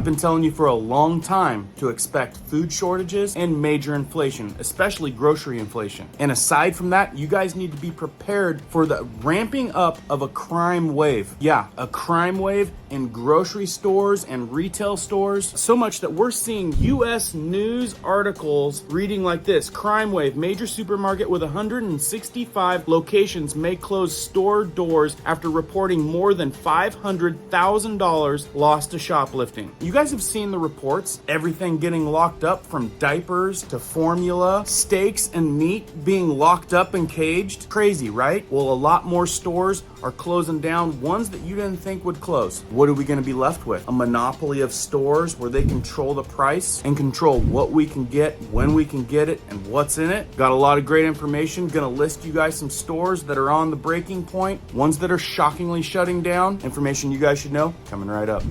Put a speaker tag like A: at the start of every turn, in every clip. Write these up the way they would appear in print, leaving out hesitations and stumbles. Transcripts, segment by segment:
A: I've been telling you for a long time to expect food shortages and major inflation, especially grocery inflation. And aside from that, you guys need to be prepared for the ramping up of a crime wave. Yeah, a crime wave in grocery stores and retail stores. So much that we're seeing US news articles reading like this: crime wave, major supermarket with 165 locations may close store doors after reporting more than $500,000 lost to shoplifting. You guys have seen the reports, everything getting locked up from diapers to formula, steaks and meat being locked up and caged. Crazy, right? Well, a lot more stores are closing down, ones that you didn't think would close. What are we going to be left with? A monopoly of stores where they control the price and control what we can get, when we can get it, and what's in it. Got a lot of great information. Gonna list you guys some stores that are on the breaking point, ones that are shockingly shutting down. Information you guys should know coming right up.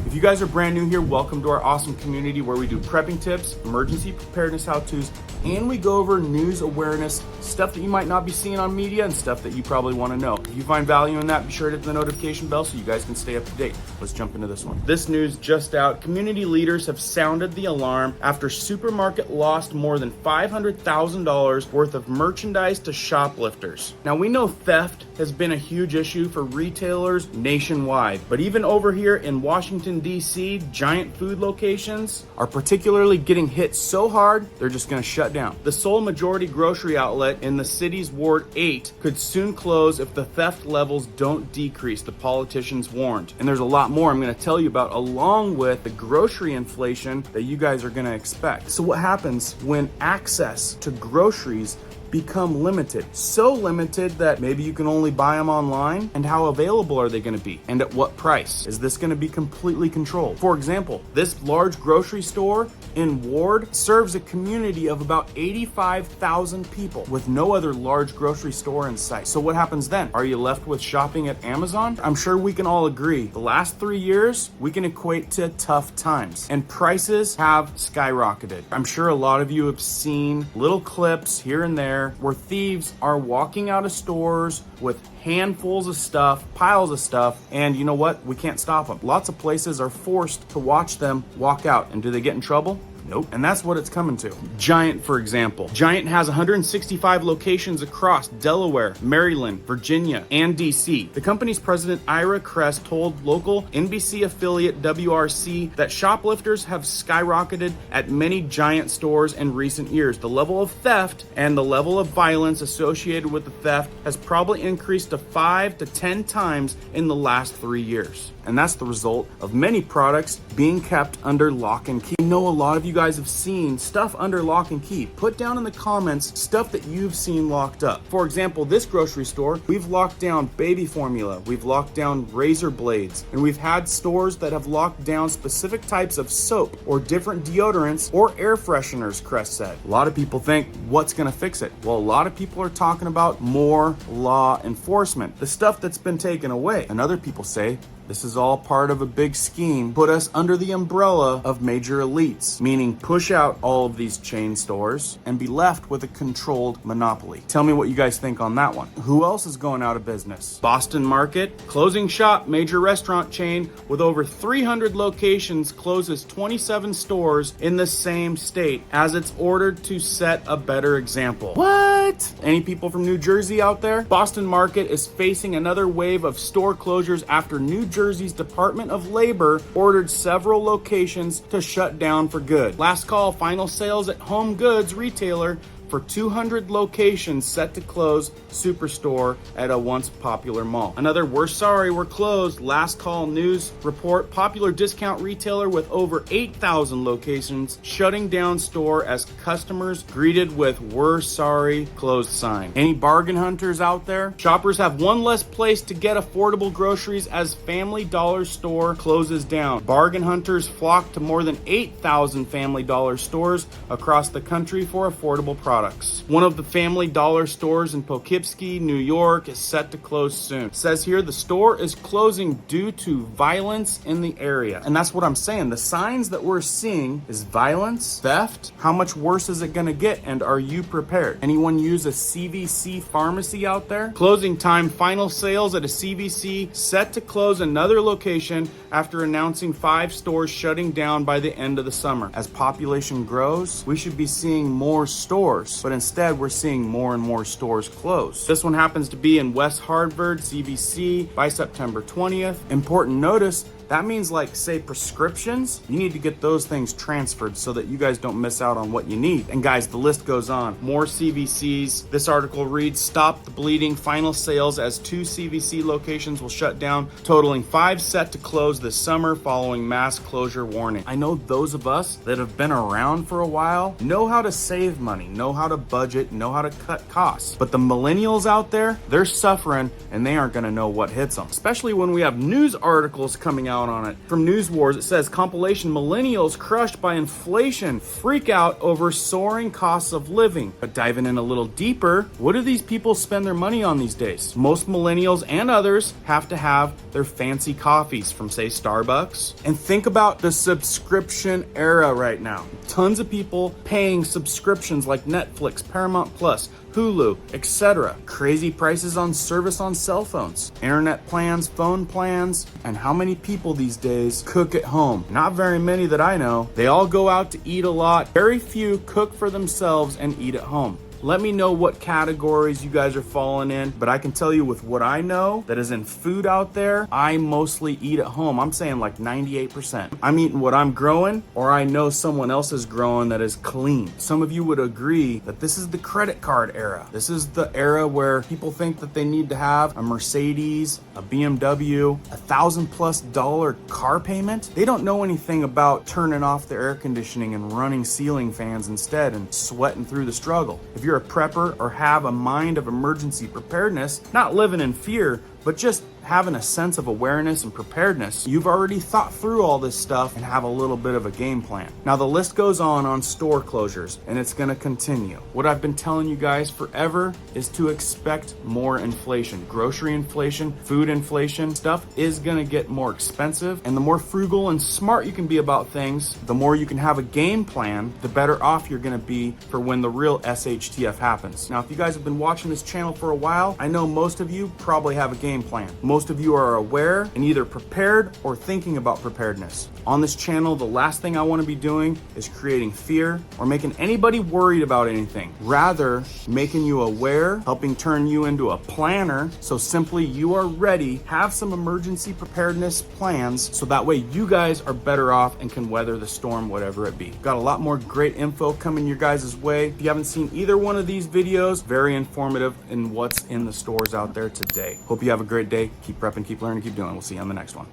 A: If you guys are brand new here, welcome to our awesome community where we do prepping tips, emergency preparedness how-tos, and we go over news awareness, stuff that you might not be seeing on media and stuff that you probably want to know. If you find value in that, be sure to hit the notification bell so you guys can stay up to date. Let's jump into this one. This news just out. Community leaders have sounded the alarm after supermarket lost more than $500,000 worth of merchandise to shoplifters. Now, we know theft has been a huge issue for retailers nationwide, but even over here in Washington, D.C., giant food locations are particularly getting hit so hard, they're just going to shut down. The sole majority grocery outlet in the city's Ward 8 could soon close if the theft levels don't decrease, the politicians warned. And there's a lot more I'm going to tell you about, along with the grocery inflation that you guys are going to expect. So what happens when access to groceries become limited? So limited that maybe you can only buy them online? And how available are they going to be? And at what price? Is this going to be completely controlled? For example, this large grocery store in Ward serves a community of about 85,000 people with no other large grocery store in sight. So what happens then? Are you left with shopping at Amazon? I'm sure we can all agree the last 3 years we can equate to tough times, and prices have skyrocketed. I'm sure a lot of you have seen little clips here and there where thieves are walking out of stores with handfuls of stuff, piles of stuff, and you know what? We can't stop them. Lots of places are forced to watch them walk out. And do they get in trouble? Nope. And that's what it's coming to. Giant, for example. Giant has 165 locations across Delaware, Maryland, Virginia, and DC. The company's president, Ira Kress, told local NBC affiliate WRC that shoplifters have skyrocketed at many Giant stores in recent years. The level of theft and the level of violence associated with the theft has probably increased to 5 to 10 times in the last 3 years. And that's the result of many products being kept under lock and key. I know a lot of you guys have seen stuff under lock and key. Put down in the comments stuff that you've seen locked up. For example, this grocery store, we've locked down baby formula, we've locked down razor blades, and we've had stores that have locked down specific types of soap or different deodorants or air fresheners, Kress said. A lot of people think, what's gonna fix it? Well, a lot of people are talking about more law enforcement, the stuff that's been taken away. And other people say, this is all part of a big scheme, put us under the umbrella of major elites, meaning push out all of these chain stores and be left with a controlled monopoly. Tell me what you guys think on that one. Who else is going out of business? Boston Market, closing shop, major restaurant chain with over 300 locations, closes 27 stores in the same state as it's ordered to set a better example. What? Any people from New Jersey out there? Boston Market is facing another wave of store closures after New Jersey's Department of Labor ordered several locations to shut down for good. Last call, final sales at home goods retailer for 200 locations set to close Superstore at a once popular mall. Another we're sorry we're closed last call news report, popular discount retailer with over 8,000 locations shutting down store as customers greeted with we're sorry closed sign. Any bargain hunters out there? Shoppers have one less place to get affordable groceries as Family Dollar store closes down. Bargain hunters flock to more than 8,000 Family Dollar stores across the country for affordable products. products. One of the Family Dollar stores in Poughkeepsie, New York is set to close soon. It says here the store is closing due to violence in the area. And that's what I'm saying. The signs that we're seeing is violence, theft. How much worse is it going to get? And are you prepared? Anyone use a CVC pharmacy out there? Closing time, final sales at a CVC set to close another location after announcing 5 stores shutting down by the end of the summer. As population grows, we should be seeing more stores, but instead we're seeing more and more stores close. This one happens to be in West Hartford, CVC, by September 20th. Important notice, that means like, say, prescriptions, you need to get those things transferred so that you guys don't miss out on what you need. And guys, the list goes on. More CVCs. This article reads, Stop the Bleeding, final sales as 2 CVC locations will shut down, totaling 5 set to close this summer following mass closure warning. I know those of us that have been around for a while know how to save money, know how to budget, know how to cut costs. But the millennials out there, they're suffering and they aren't gonna know what hits them. Especially when we have news articles coming out on it. From News Wars, it says compilation millennials crushed by inflation freak out over soaring costs of living. But diving in a little deeper, what do these people spend their money on these days? Most millennials and others have to have their fancy coffees from, say, Starbucks. And think about the subscription era right now. Tons of people paying subscriptions like Netflix, Paramount Plus, Hulu, etc. Crazy prices on service on cell phones, internet plans, phone plans, and how many people these days cook at home? Not very many that I know. They all go out to eat a lot. Very few cook for themselves and eat at home. Let me know what categories you guys are falling in, but I can tell you with what I know that is in food out there, I mostly eat at home. I'm saying like 98%. I'm eating what I'm growing, or I know someone else is growing that is clean. Some of you would agree that this is the credit card era. This is the era where people think that they need to have a Mercedes, a BMW, $1,000+ car payment. They don't know anything about turning off the air conditioning and running ceiling fans instead and sweating through the struggle. If you're a prepper or have a mind of emergency preparedness, not living in fear, but just having a sense of awareness and preparedness, you've already thought through all this stuff and have a little bit of a game plan. Now the list goes on store closures, and it's gonna continue. What I've been telling you guys forever is to expect more inflation. Grocery inflation, food inflation, stuff is gonna get more expensive, and the more frugal and smart you can be about things, the more you can have a game plan, the better off you're gonna be for when the real SHTF happens. Now, if you guys have been watching this channel for a while, I know most of you probably have a game plan. Most of you are aware and either prepared or thinking about preparedness. On this channel, the last thing I want to be doing is creating fear or making anybody worried about anything. Rather, making you aware, helping turn you into a planner, so simply you are ready, have some emergency preparedness plans, so that way you guys are better off and can weather the storm, whatever it be. Got a lot more great info coming your guys' way. If you haven't seen either one of these videos, very informative in what's in the stores out there today. Hope you have a great day. Keep prepping, keep learning, keep doing. We'll see you on the next one.